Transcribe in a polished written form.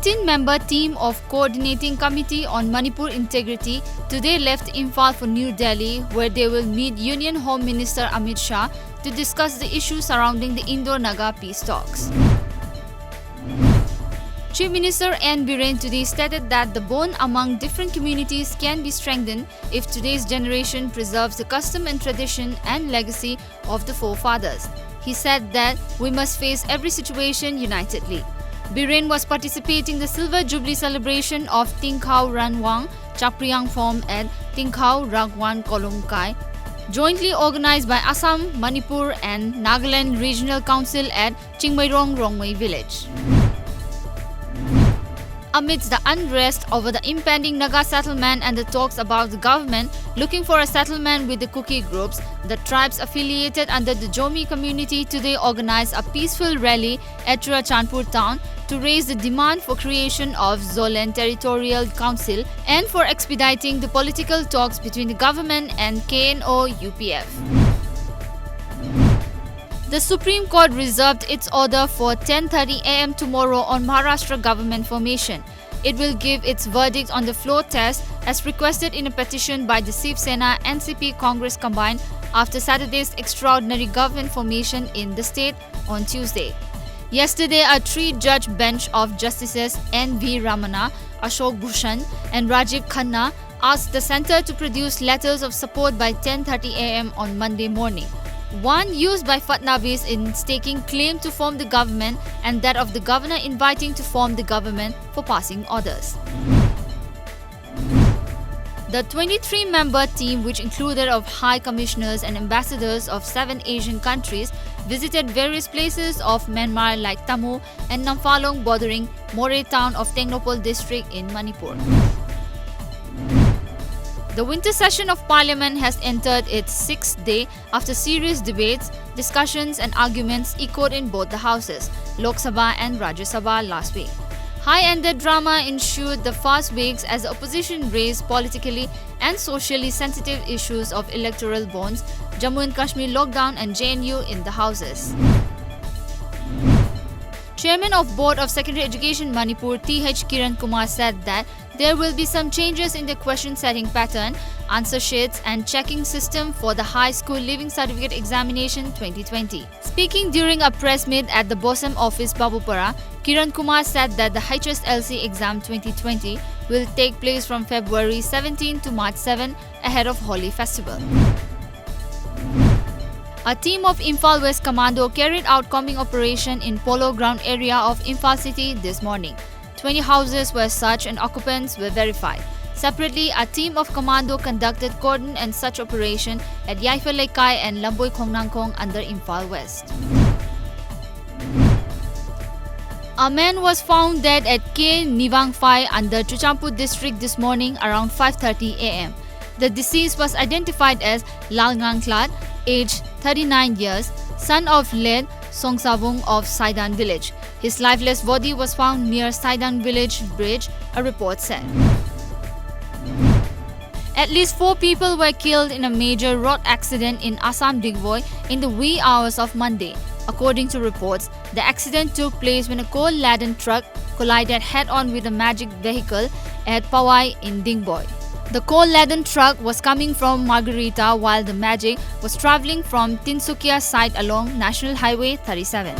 18-member team of Coordinating Committee on Manipur Integrity today left Imphal for New Delhi, where they will meet Union Home Minister Amit Shah to discuss the issues surrounding the Indo-Naga peace talks. Chief Minister N. Biren today stated that the bond among different communities can be strengthened if today's generation preserves the custom and tradition and legacy of the forefathers. He said that we must face every situation unitedly. Biren was participating in the Silver Jubilee celebration of Tingkhau Ranwang Chapriang Form at Tingkhau Ragwan Kolongkai, jointly organized by Assam, Manipur and Nagaland Regional Council at Chingmairong Rongmei village. Amidst the unrest over the impending Naga settlement and the talks about the government looking for a settlement with the Kuki groups, the tribes affiliated under the Jomi community today organized a peaceful rally at Churachandpur town to raise the demand for creation of Zoland Territorial Council and for expediting the political talks between the government and KNO-UPF. The Supreme Court reserved its order for 10:30 am tomorrow on Maharashtra government formation. It will give its verdict on the floor test as requested in a petition by the Shiv Sena NCP Congress combined after Saturday's extraordinary government formation in the state on Tuesday. Yesterday, a three-judge bench of Justices N.V. Ramana, Ashok Bhushan and Rajiv Khanna asked the centre to produce letters of support by 10:30 am on Monday morning. One used by Fadnavis in staking claim to form the government and that of the governor inviting to form the government for passing orders. The 23-member team, which included of high commissioners and ambassadors of 7 Asian countries, visited various places of Myanmar like Tamu and Namphalong bordering Moray town of Tengnopol district in Manipur. The winter session of Parliament has entered its 6th day after serious debates, discussions and arguments echoed in both the houses, Lok Sabha and Rajya Sabha last week. High-ended drama ensued the first weeks as the opposition raised politically and socially sensitive issues of electoral bonds, Jammu and Kashmir lockdown and JNU in the houses. Chairman of Board of Secondary Education Manipur Th Kiran Kumar said that there will be some changes in the question setting pattern, answer sheets and checking system for the High School Living Certificate Examination 2020. Speaking during a press meet at the BOSM office Babupara, Kiran Kumar said that the HSLC exam 2020 will take place from February 17 to March 7 ahead of Holi festival. A team of Imphal West Commando carried out combing operation in Polo Ground area of Imphal city this morning. 20 houses were searched and occupants were verified. Separately, a team of commando conducted cordon and search operation at Yaifal Laikai and Lamboi Khongnangkong under Imphal West. A man was found dead at K. Nivangphai under Chuchampur district this morning around 5:30 am. The deceased was identified as Lal Ngangklat, aged 39 years, son of Led Songsavung of Saidan village. His lifeless body was found near Saidan village bridge, a report said. At least 4 people were killed in a major road accident in Assam Digboy in the wee hours of Monday. According to reports, the accident took place when a coal-laden truck collided head-on with a magic vehicle at Pawai in Dingboy. The coal-laden truck was coming from Margarita while the Magic was travelling from Tinsukia side along National Highway 37.